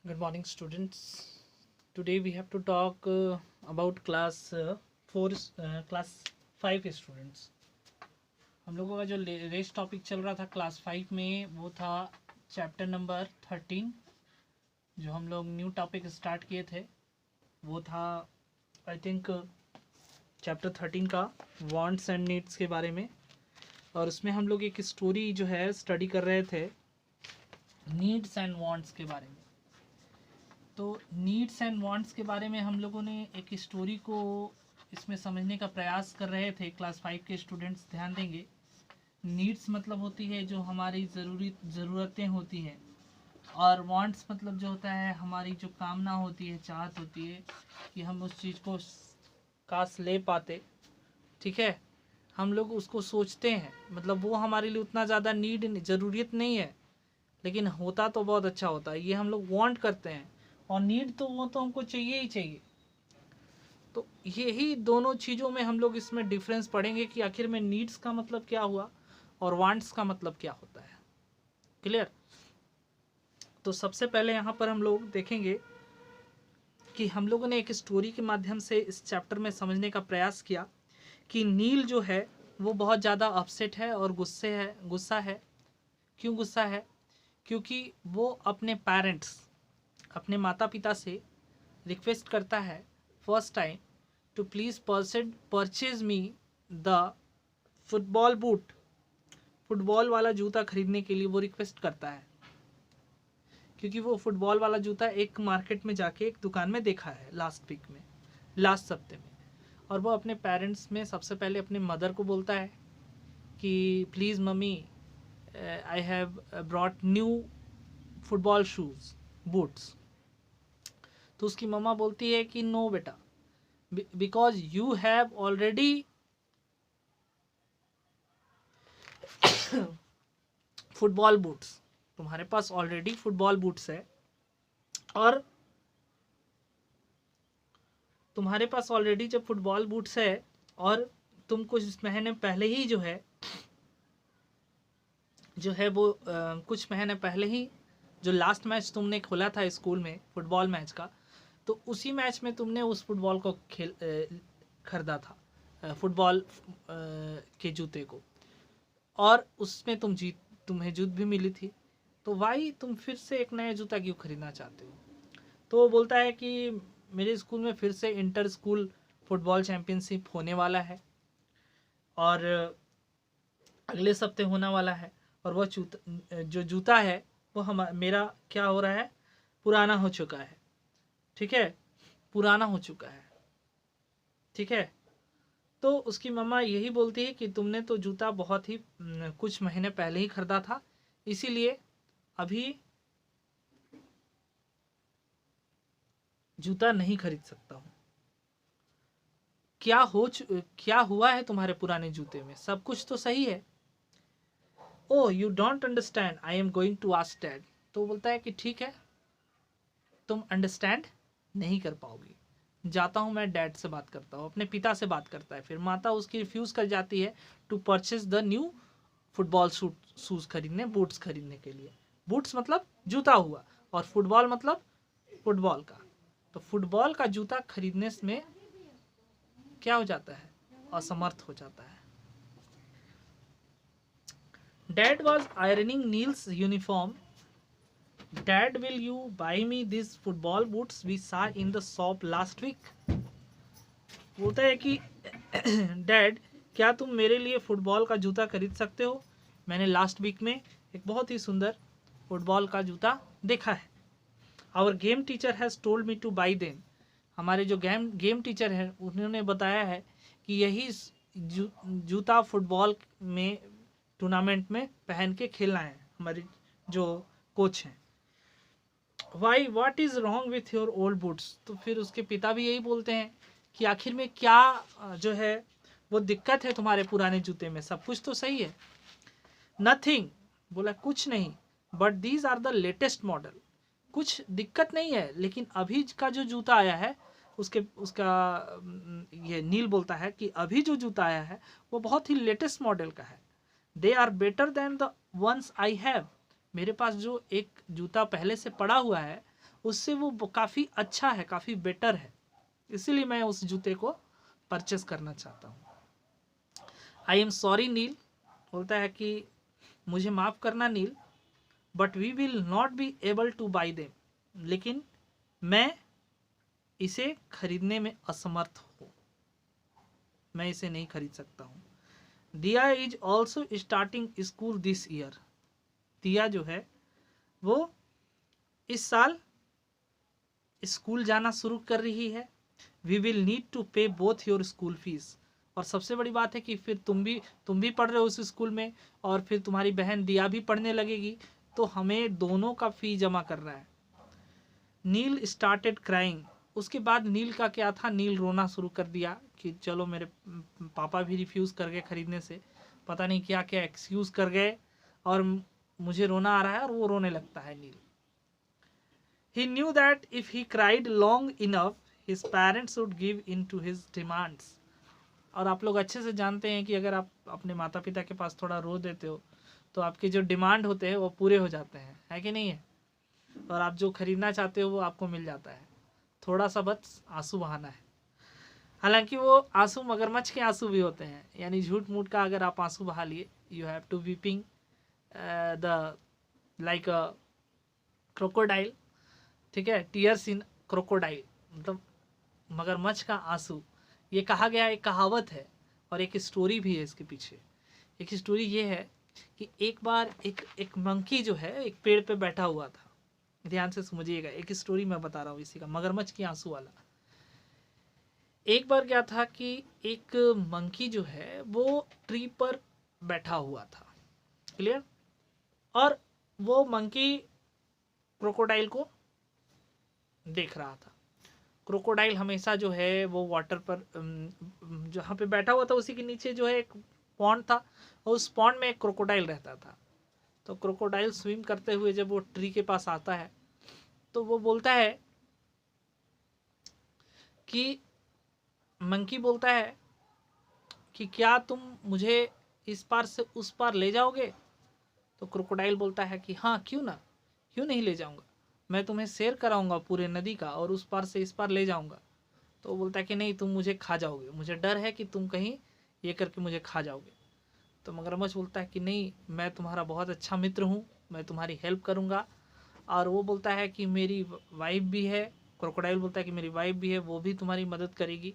Good morning, students. Today we have to talk about class 4, class 5 students. हम लोगों का जो रेस्ट टॉपिक चल रहा था क्लास 5 में वो था चैप्टर नंबर 13. जो हम लोग न्यू टॉपिक स्टार्ट किए थे वो था आई थिंक चैप्टर 13 का वांट्स एंड नीड्स के बारे में. और उसमें हम लोग एक स्टोरी जो है स्टडी कर रहे थे नीड्स एंड वांट्स के बारे में. तो नीड्स एंड वांट्स के बारे में हम लोगों ने एक स्टोरी को इसमें समझने का प्रयास कर रहे थे. क्लास 5 के स्टूडेंट्स ध्यान देंगे. नीड्स मतलब होती है जो हमारी ज़रूरतें होती हैं, और वांट्स मतलब जो होता है हमारी जो कामना होती है, चाहत होती है कि हम उस चीज़ को काश ले पाते. ठीक है, हम लोग उसको सोचते हैं, मतलब वो हमारे लिए उतना ज़्यादा ज़रूरियत नहीं है, लेकिन होता तो बहुत अच्छा होता है. ये हम लोग वांट करते हैं, और नीड तो वो तो हमको चाहिए ही चाहिए. तो यही दोनों चीज़ों में हम लोग इसमें डिफरेंस पढ़ेंगे कि आखिर में नीड्स का मतलब क्या हुआ और वांट्स का मतलब क्या होता है. क्लियर? तो सबसे पहले यहाँ पर हम लोग देखेंगे कि हम लोगों ने एक स्टोरी के माध्यम से इस चैप्टर में समझने का प्रयास किया कि नील जो है वो बहुत ज़्यादा अपसेट है और गुस्सा है. क्यों गुस्सा है? क्योंकि वो अपने पेरेंट्स, अपने माता पिता से रिक्वेस्ट करता है first time to please purchase me the football boot. Football वाला जूता खरीदने के लिए वो रिक्वेस्ट करता है, क्योंकि वो फुटबॉल वाला जूता एक मार्केट में जाके एक दुकान में देखा है लास्ट हफ्ते में. और वो अपने पेरेंट्स में सबसे पहले अपने मदर को बोलता है कि please mummy, I have brought new football shoes, boots. तो उसकी मम्मा बोलती है कि नो बेटा, because you have already football boots. तुम्हारे पास ऑलरेडी फुटबॉल बूट्स है, और तुम्हारे पास ऑलरेडी जब फुटबॉल बूट्स है और तुम कुछ महीने पहले ही जो है वो कुछ महीने पहले ही जो लास्ट मैच तुमने खोला था स्कूल में फुटबॉल मैच का, तो उसी मैच में तुमने उस फुटबॉल को खरीदा था, फुटबॉल के जूते को, और उसमें तुम्हें जीत भी मिली थी. तो वाई तुम फिर से एक नया जूता क्यों खरीदना चाहते हो? तो वो बोलता है कि मेरे स्कूल में फिर से इंटर स्कूल फुटबॉल चैम्पियनशिप होने वाला है, और अगले हफ्ते होने वाला है, और वह जो जूता है वो मेरा क्या हो रहा है, पुराना हो चुका है. ठीक है, पुराना हो चुका है. ठीक है, तो उसकी मम्मा यही बोलती है कि तुमने तो जूता बहुत ही कुछ महीने पहले ही खरीदा था, इसीलिए अभी जूता नहीं खरीद सकता हूँ. क्या हुआ है तुम्हारे पुराने जूते में? सब कुछ तो सही है. Oh you don't understand, I am going to ask dad. तो बोलता है कि ठीक है, तुम अंडरस्टैंड नहीं कर पाओगी, जाता हूँ मैं डैड से बात करता हूँ, अपने पिता से बात करता है. फिर माता उसकी रिफ्यूज़ कर जाती है to purchase the new football shoes खरीदने, बूट्स खरीदने के लिए. बूट्स मतलब जूता हुआ, और फुटबॉल मतलब फुटबॉल का. तो फुटबॉल का जूता खरीदने में क्या हो जाता है, असमर्थ हो जाता है. Dad was ironing Neil's uniform. Dad will you buy me this football boots we saw in the shop last week. बोलता है कि डैड, क्या तुम मेरे लिए फुटबॉल का जूता खरीद सकते हो? मैंने लास्ट वीक में एक बहुत ही सुंदर फुटबॉल का जूता देखा है. Our game teacher has told me to buy them. हमारे जो गेम टीचर हैं उन्होंने बताया है कि यही जूता फुटबॉल में टूर्नामेंट में पहन के खेलना है. हमारे जो कोच हैं. Why, what is wrong with your old boots. तो फिर उसके पिता भी यही बोलते हैं कि आखिर में क्या जो है वो दिक्कत है तुम्हारे पुराने जूते में, सब कुछ तो सही है. नथिंग, बोला कुछ नहीं, but these are the latest model. कुछ दिक्कत नहीं है, लेकिन अभी का जो जूता आया है उसका ये नील बोलता है कि अभी जो जूता आया है वो बहुत ही लेटेस्ट मॉडल का है. They are better than the ones I have. मेरे पास जो एक जूता पहले से पड़ा हुआ है उससे वो काफ़ी अच्छा है, काफ़ी बेटर है, इसीलिए मैं उस जूते को परचेस करना चाहता हूँ। आई एम सॉरी नील, बोलता है कि मुझे माफ़ करना Neel, but we will not be able to buy them, लेकिन मैं इसे खरीदने में असमर्थ हूँ, मैं इसे नहीं खरीद सकता हूँ। दिया is also starting school this year, दिया जो है वो इस साल स्कूल जाना शुरू कर रही है। वी विल नीड टू पे बोथ योर स्कूल फीस, और सबसे बड़ी बात है कि फिर तुम भी पढ़ रहे हो उस स्कूल में, और फिर तुम्हारी बहन दिया भी पढ़ने लगेगी, तो हमें दोनों का फी जमा करना है। नील स्टार्टेड क्राइंग, उसके बाद नील का क्या था, नील रोना शुरू कर दिया कि चलो मेरे पापा भी रिफ्यूज़ कर गए खरीदने से, पता नहीं क्या क्या एक्सक्यूज़ कर गए, और मुझे रोना आ रहा है, और वो रोने लगता है नील। He knew that if he cried long enough, his parents would give in to his demands. और आप लोग अच्छे से जानते हैं कि अगर आप अपने माता पिता के पास थोड़ा रो देते हो तो आपके जो डिमांड होते हैं वो पूरे हो जाते हैं, है कि नहीं है, और आप जो खरीदना चाहते हो वो आपको मिल जाता है, थोड़ा सा बस आंसू बहाना है। हालांकि वो आंसू मगरमच्छ के आंसू भी होते हैं, यानी झूठ मूठ का अगर आप आंसू बहा लिए, you have to weeping the like a crocodile, ठीक है, टीयर्स इन क्रोकोडाइल, मतलब मगरमच्छ का आंसू, ये कहा गया, एक कहावत है, और एक स्टोरी भी है इसके पीछे। एक स्टोरी ये है कि एक बार एक मंकी जो है एक पेड़ पे बैठा हुआ था, ध्यान से समझिएगा, एक स्टोरी मैं बता रहा हूँ इसी का, मगरमच्छ की आंसू वाला। एक बार क्या था कि एक मंकी जो है वो ट्री पर बैठा हुआ था, क्लियर, और वो मंकी क्रोकोडाइल को देख रहा था। क्रोकोडाइल हमेशा जो है वो वाटर पर जहाँ पे बैठा हुआ था उसी के नीचे जो है एक पॉन्ड था, और उस पॉन्ड में एक क्रोकोडाइल रहता था। तो क्रोकोडाइल स्विम करते हुए जब वो ट्री के पास आता है तो वो बोलता है कि, मंकी बोलता है कि क्या तुम मुझे इस पार से उस पार ले जाओगे? तो क्रोकोडाइल बोलता है कि हाँ, क्यों ना, क्यों नहीं ले जाऊंगा, मैं तुम्हें सैर कराऊंगा पूरे नदी का, और उस पार से इस पार ले जाऊंगा। तो वो बोलता है कि नहीं, तुम मुझे खा जाओगे, मुझे डर है कि तुम कहीं ये करके मुझे खा जाओगे। तो मगरमच्छ बोलता है कि नहीं, मैं तुम्हारा बहुत अच्छा मित्र हूँ, मैं तुम्हारी हेल्प करूँगा। और वो बोलता है कि मेरी वाइफ भी है, क्रोकोडाइल बोलता है कि मेरी वाइफ भी है, वो भी तुम्हारी मदद करेगी।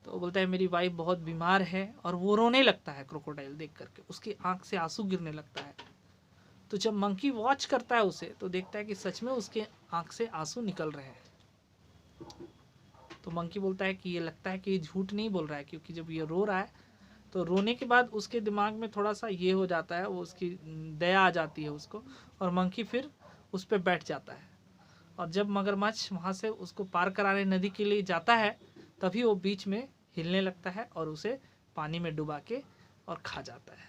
तो वो बोलता है मेरी वाइफ बहुत बीमार है, और वो रोने लगता है क्रोकोडाइल देख करके, उसकी आँख से आंसू गिरने लगता है। तो जब मंकी वॉच करता है उसे तो देखता है कि सच में उसके आँख से आंसू निकल रहे हैं। तो मंकी बोलता है कि ये लगता है कि ये झूठ नहीं बोल रहा है, क्योंकि जब ये रो रहा है तो रोने के बाद उसके दिमाग में थोड़ा सा ये हो जाता है, वो उसकी दया आ जाती है उसको, और मंकी फिर उस पर बैठ जाता है। और जब मगरमच्छ वहाँ से उसको पार कराने नदी के लिए जाता है तभी वो बीच में हिलने लगता है और उसे पानी में डुबा के और खा जाता है,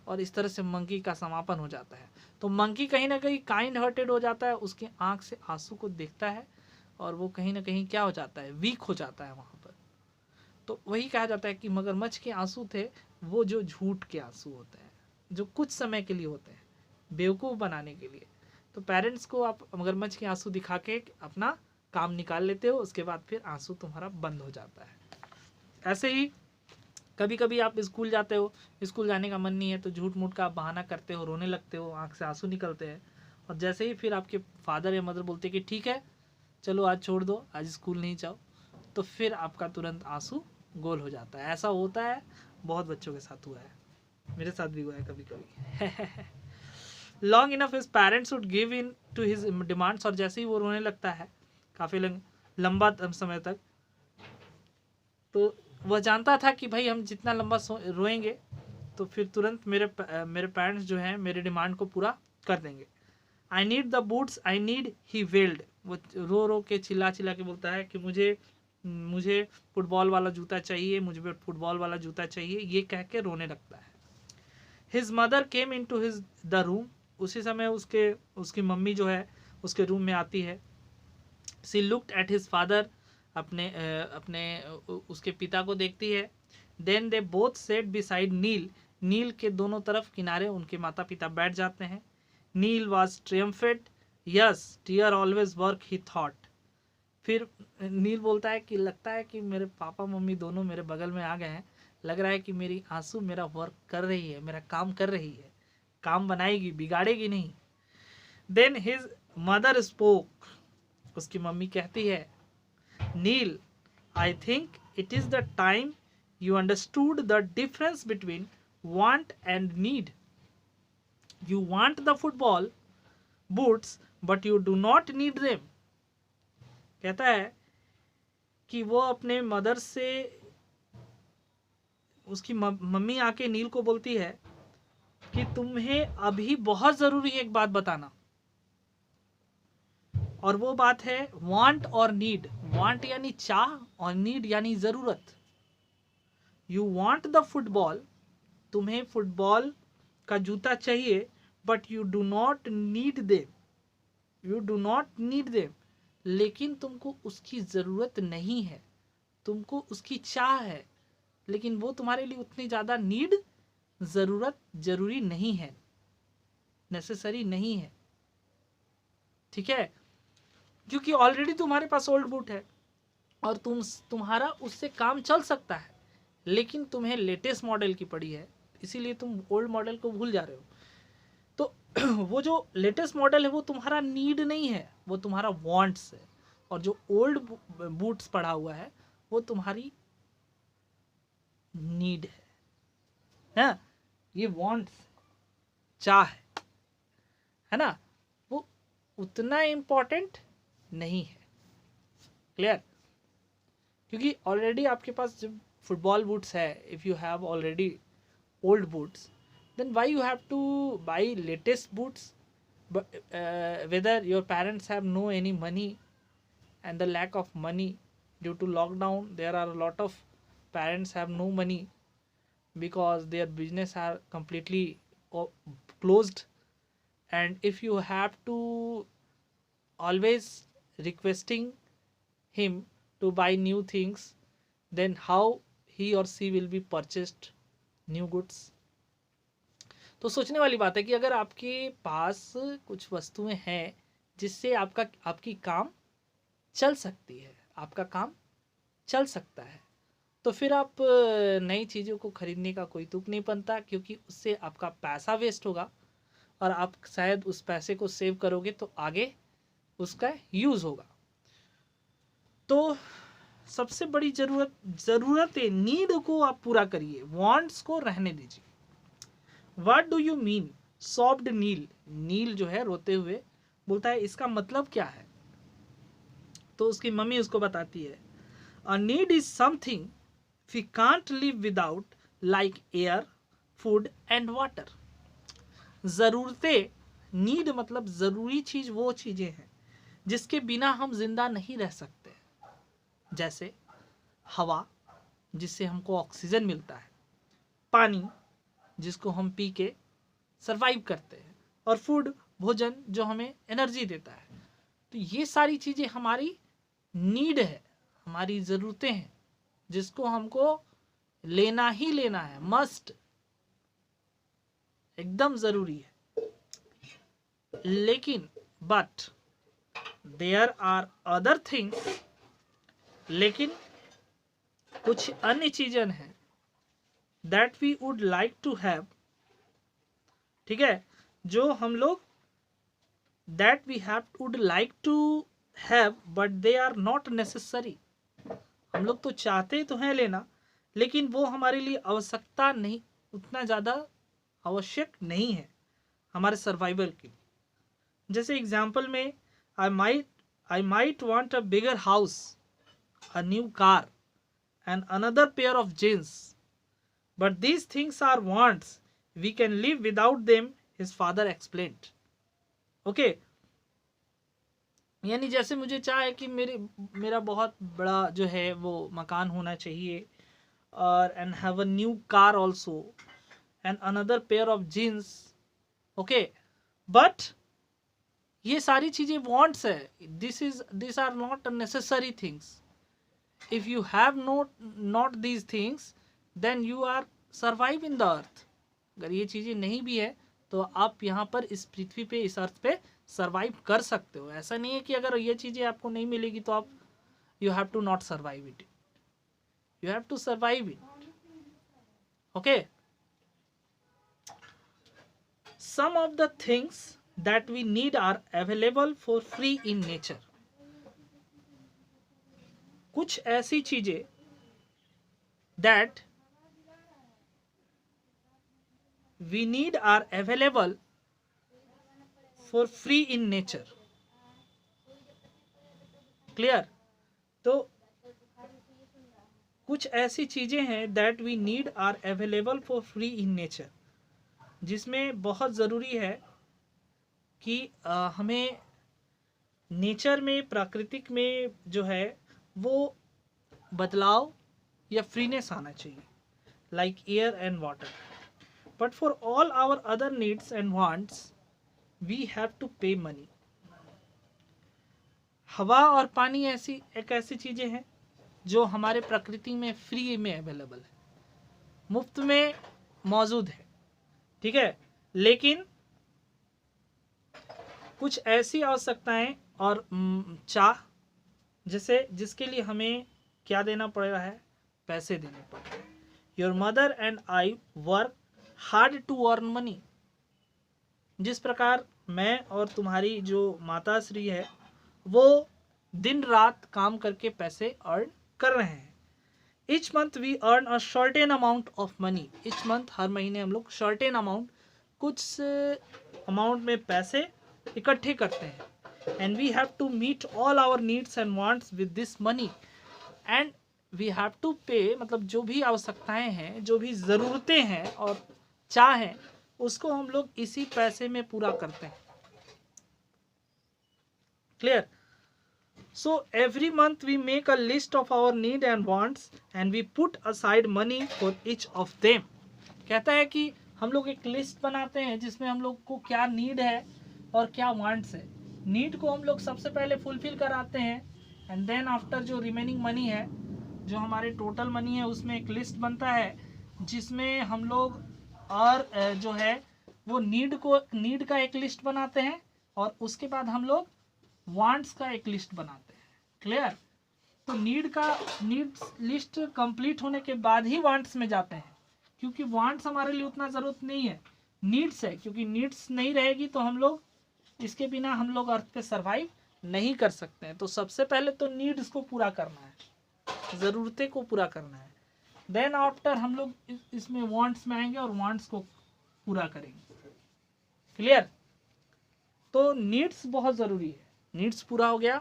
और इस तरह से मंकी का समापन हो जाता है। तो मंकी कहीं ना कहीं काइंड हार्टेड हो जाता है, उसकी आँख से आंसू को देखता है, और वो कहीं ना कहीं क्या हो जाता है, वीक हो जाता है वहाँ पर। तो वही कहा जाता है कि मगरमच्छ के आंसू थे वो जो झूठ के आंसू होते हैं, जो कुछ समय के लिए होते हैं, बेवकूफ़ बनाने के लिए। तो पेरेंट्स को आप मगरमच्छ के आंसू दिखा के अपना काम निकाल लेते हो, उसके बाद फिर आंसू तुम्हारा बंद हो जाता है। ऐसे ही कभी कभी आप स्कूल जाते हो, स्कूल जाने का मन नहीं है तो झूठ मूठ का आप बहाना करते हो, रोने लगते हो, आँख से आंसू निकलते हैं, और जैसे ही फिर आपके फादर या मदर बोलते कि ठीक है चलो आज छोड़ दो, आज स्कूल नहीं जाओ, तो फिर आपका तुरंत आंसू गोल हो जाता है। ऐसा होता है, बहुत बच्चों के साथ हुआ है, मेरे साथ भी हुआ है कभी कभी। Long enough his parents would give in to his demands, और जैसे ही वो रोने लगता है काफ़ी लंबा समय तक, तो वह जानता था कि भाई हम जितना लंबा रोएंगे तो फिर तुरंत मेरे पेरेंट्स जो हैं मेरे डिमांड को पूरा कर देंगे। I need the boots I need, he weld, वो रो रो के चिल्ला चिल्ला के बोलता है कि मुझे फुटबॉल वाला जूता चाहिए, मुझे फुटबॉल वाला जूता चाहिए, ये कह के रोने लगता है। His mother came in to his the room, उसी समय उसकी मम्मी जो है उसके रूम में आती है। She looked at his father, अपने उसके पिता को देखती है। Then they both sat beside Neel, Neel के दोनों तरफ किनारे उनके माता पिता बैठ जाते हैं। Neel was triumphed, his tear always work he thought. फिर नील बोलता है कि लगता है कि मेरे पापा मम्मी दोनों मेरे बगल में आ गए हैं, लग रहा है कि मेरी आंसू मेरा वर्क कर रही है, मेरा काम कर रही है, काम बनाएगी, बिगाड़ेगी नहीं। देन हिज मदर स्पोक, उसकी मम्मी कहती है, Neel I think it is the time you understood the difference between want and need. You want the football boots but you do not need them. कहता है कि वो अपने मदर से, उसकी मम्मी आके नील को बोलती है कि तुम्हें अभी बहुत जरूरी है एक बात बताना, और वो बात है वांट और नीड। वांट यानी चाह और नीड यानी जरूरत। यू वांट द फुटबॉल, तुम्हें फुटबॉल का जूता चाहिए, but you do not need them, you do not need them, लेकिन तुमको उसकी जरूरत नहीं है, तुमको उसकी चाह है, लेकिन वो तुम्हारे लिए उतनी ज्यादा नीड, जरूरत, जरूरी नहीं है, नेसेसरी नहीं है। ठीक है, क्योंकि ऑलरेडी तुम्हारे पास ओल्ड बूट है और तुम्हारा उससे काम चल सकता है, लेकिन तुम्हें लेटेस्ट मॉडल की पड़ी है, इसीलिए तुम ओल्ड मॉडल को भूल जा रहे हो। तो वो जो लेटेस्ट मॉडल है वो तुम्हारा नीड नहीं है, वो तुम्हारा वांट्स है, और जो ओल्ड बूट्स पड़ा हुआ है वो तुम्हारी नीड है। ये वांट्स, चाह है ना, वो उतना इम्पोर्टेंट नहीं है। क्लियर? क्योंकि ऑलरेडी आपके पास जब फुटबॉल बूट्स है, if you have already old boots, then why you have to buy latest boots? But whether your parents have no any money, and the lack of money due to lockdown, there are a lot of parents have no money because their business are completely closed, and if you have to always requesting him to buy new things, then how he or she will be purchased new goods? तो सोचने वाली बात है कि अगर आपके पास कुछ वस्तुएं हैं जिससे आपकी काम चल सकती है, आपका काम चल सकता है, तो फिर आप नई चीज़ों को खरीदने का कोई तुक नहीं बनता, क्योंकि उससे आपका पैसा वेस्ट होगा और आप शायद उस पैसे को सेव करोगे तो आगे उसका यूज़ होगा। तो सबसे बड़ी ज़रूरत है, नीड को आप पूरा करिए, वांट्स को रहने दीजिए। What do you mean? Sobbed नील। नील जो है रोते हुए बोलता है इसका मतलब क्या है? तो उसकी मम्मी उसको बताती है, A need is something we can't live without, like air, food and water. जरूरतें, नीड मतलब जरूरी चीज वो चीजें हैं जिसके बिना हम जिंदा नहीं रह सकते, जैसे हवा जिससे हमको ऑक्सीजन मिलता है, पानी जिसको हम पी के सरवाइव करते हैं, और फूड भोजन जो हमें एनर्जी देता है। तो ये सारी चीज़ें हमारी नीड है, हमारी ज़रूरतें हैं जिसको हमको लेना ही लेना है, मस्ट, एकदम ज़रूरी है। लेकिन but there are other things, लेकिन कुछ अन्य चीज़ें हैं that we would like to have, ठीक है, जो हम लोग that we would like to have but they are not necessary। हम लोग तो चाहते तो हैं लेना, लेकिन वो हमारे लिए आवश्यकता नहीं, उतना ज़्यादा आवश्यक नहीं है हमारे सर्वाइवल के लिए। जैसे एग्जाम्पल में I might want a bigger house, a new car and another pair of jeans, but these things are wants, we can live without them, his father explained. Okay, यानी जैसे मुझे चाहे कि मेरा बहुत बड़ा जो है वो मकान होना चाहिए, और and have a new car also and another pair of jeans, okay, but ये सारी चीजें wants है, these are not necessary things. If you have not these things, then you are survive in the earth. अगर ये चीज़ें नहीं भी है तो आप यहाँ पर इस पृथ्वी पे, इस अर्थ पे सरवाइव कर सकते हो। ऐसा नहीं है कि अगर ये चीज़ें आपको नहीं मिलेगी तो आप you have to not survive it, you have to survive it. Okay, some of the things that we need are available for free in nature. कुछ ऐसी चीजें that we need are available for free in nature. Clear? तो कुछ ऐसी चीजें हैं that we need are available for free in nature, जिसमें बहुत ज़रूरी है कि हमें नेचर में, प्राकृतिक में जो है वो बदलाव या फ्रीनेस आना चाहिए, like air and water. But for all our other needs and wants we have to pay money. हवा और पानी ऐसी चीज़ें हैं जो हमारे प्रकृति में फ्री में अवेलेबल है, मुफ्त में मौजूद है, ठीक है। लेकिन कुछ ऐसी आवश्यकताएं और चाह जिसके लिए हमें क्या देना पड़ रहा है, पैसे देने पड़ रहे हैं। Your mother and I work hard to earn money. जिस प्रकार मैं और तुम्हारी जो माता श्री है वो दिन रात काम करके पैसे अर्न कर रहे हैं। Each month we earn a certain amount of money. Each month, हर महीने हम लोग सर्टेन अमाउंट, कुछ अमाउंट में पैसे इकट्ठे करते हैं। And we have to meet all our needs and wants with this money. And we have to pay, मतलब जो भी आवश्यकताएं हैं, जो भी ज़रूरतें हैं और चाहें, उसको हम लोग इसी पैसे में पूरा करते हैं। Clear? So every month we make a list of our need and wants and we put aside money for each of them. कहता है कि हम लोग एक लिस्ट बनाते हैं जिसमें हम लोग को क्या नीड है और क्या वांट्स है। नीड को हम लोग सबसे पहले फुलफिल कराते हैं एंड देन आफ्टर जो रिमेनिंग मनी है, जो हमारे टोटल मनी है, उसमें एक लिस्ट बनता है जिसमें हम लोग और जो है वो नीड का एक लिस्ट बनाते हैं और उसके बाद हम लोग वांट्स का एक लिस्ट बनाते हैं। क्लियर? तो नीड्स लिस्ट कंप्लीट होने के बाद ही वांट्स में जाते हैं, क्योंकि वांट्स हमारे लिए उतना ज़रूरत नहीं है, नीड्स है। क्योंकि नीड्स नहीं रहेगी तो हम लोग, इसके बिना हम लोग अर्थ पे सरवाइव नहीं कर सकते हैं। तो सबसे पहले तो नीड्स को पूरा करना है, ज़रूरतें को पूरा करना है। देन आफ्टर हम लोग इसमें वांट्स में आएंगे और वांट्स को पूरा करेंगे। क्लियर? तो नीड्स बहुत ज़रूरी है। नीड्स पूरा हो गया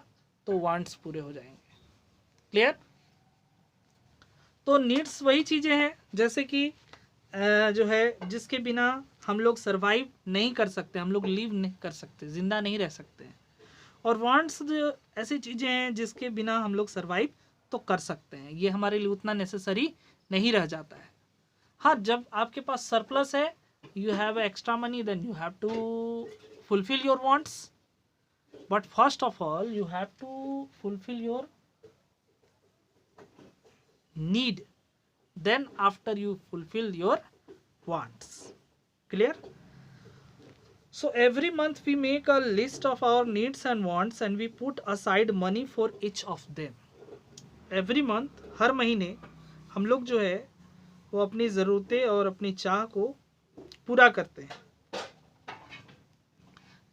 तो वांट्स पूरे हो जाएंगे। क्लियर? तो नीड्स वही चीज़ें हैं जैसे कि जो है जिसके बिना हम लोग सरवाइव नहीं कर सकते, हम लोग लिव नहीं कर सकते, जिंदा नहीं रह सकते हैं। और वांट्स ऐसी चीज़ें हैं जिसके बिना हम लोग सरवाइव तो कर सकते हैं, ये हमारे लिए उतना नेसेसरी नहीं रह जाता है। हाँ, जब आपके पास सरप्लस है, you have extra money, then you have to fulfil your wants. But first of all, you have to fulfill your need. Then after you fulfill your wants. Clear? So every month we make a list of our needs and wants and we put aside money for each of them. Every month, हर महीने हम लोग जो है वो अपनी ज़रूरतें और अपनी चाह को पूरा करते हैं।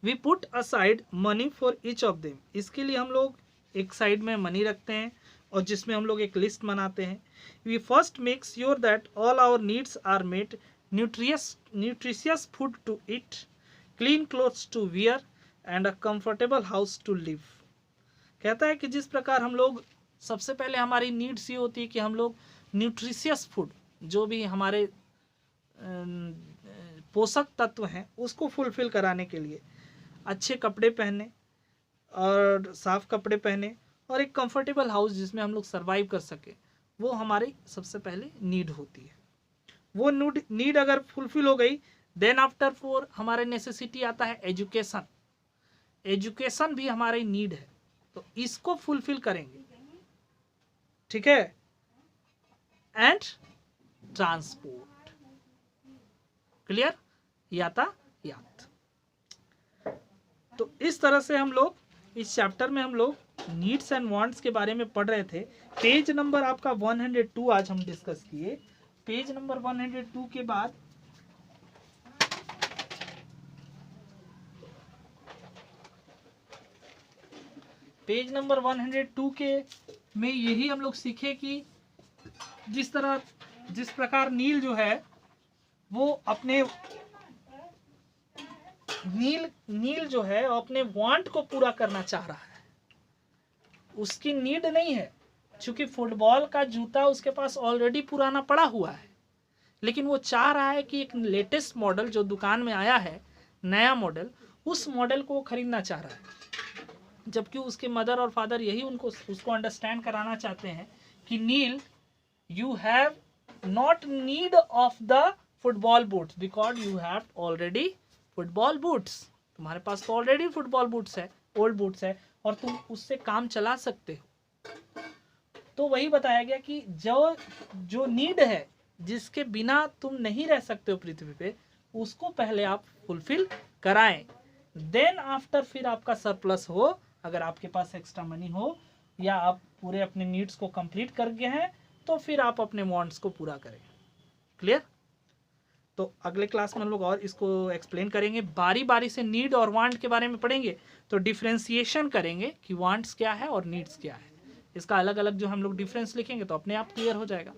We put aside money for each of them. इसके लिए हम लोग एक साइड में मनी रखते हैं और जिसमें हम लोग एक लिस्ट बनाते हैं। We first make sure that all our needs are met, nutritious food to eat, clean clothes to wear and a comfortable house to live. कहता है कि जिस प्रकार हम लोग, सबसे पहले हमारी नीड्स ये होती है कि हम लोग न्यूट्रिशियस फूड, जो भी हमारे पोषक तत्व हैं, उसको फुलफिल कराने के लिए अच्छे कपड़े पहने और साफ कपड़े पहने और एक कंफर्टेबल हाउस जिसमें हम लोग सरवाइव कर सके, वो हमारी सबसे पहले नीड होती है। वो नीड अगर फुलफिल हो गई, देन आफ्टर फोर हमारे नेसेसिटी आता है एजुकेशन। एजुकेशन भी हमारी नीड है, तो इसको फुलफिल करेंगे। ठीक है? And transport. क्लियर? यातायात। तो इस तरह से हम लोग इस चैप्टर में हम लोग नीड्स एंड वांट्स के बारे में पढ़ रहे थे। पेज नंबर आपका 102 आज हम डिस्कस किए। पेज नंबर 102 के बाद पेज नंबर 102 के में यही हम लोग सीखे कि जिस प्रकार नील जो है वो अपने नील जो है अपने वांट को पूरा करना चाह रहा है। उसकी नीड नहीं है, क्योंकि फुटबॉल का जूता उसके पास ऑलरेडी पुराना पड़ा हुआ है, लेकिन वो चाह रहा है कि एक लेटेस्ट मॉडल जो दुकान में आया है, नया मॉडल, उस मॉडल को वो खरीदना चाह रहा है। जबकि उसके मदर और फादर यही उसको अंडरस्टैंड कराना चाहते हैं कि Neel, you have not need of the football boots because you have already football boots. तुम्हारे पास तो ऑलरेडी फुटबॉल बूट्स है, ओल्ड बूट्स है, और तुम उससे काम चला सकते हो। तो वही बताया गया कि जो नीड है, जिसके बिना तुम नहीं रह सकते हो पृथ्वी पे, उसको पहले आप फुलफिल कराएं, देन आफ्टर फिर आपका सरप्लस हो, अगर आपके पास एक्स्ट्रा मनी हो या आप पूरे अपने नीड्स को कंप्लीट कर गए हैं, तो फिर आप अपने वांट्स को पूरा करें। क्लियर? तो अगले क्लास में हम लोग और इसको एक्सप्लेन करेंगे, बारी बारी से नीड और वांट के बारे में पढ़ेंगे, तो डिफ्रेंसिएशन करेंगे कि वांट्स क्या है और नीड्स क्या है। इसका अलग अलग जो हम लोग डिफरेंस लिखेंगे तो अपने आप क्लियर हो जाएगा।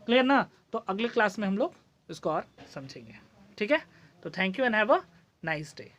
क्लियर ना? तो अगले क्लास में हम लोग इसको और समझेंगे। ठीक है? तो thank you and have a nice day.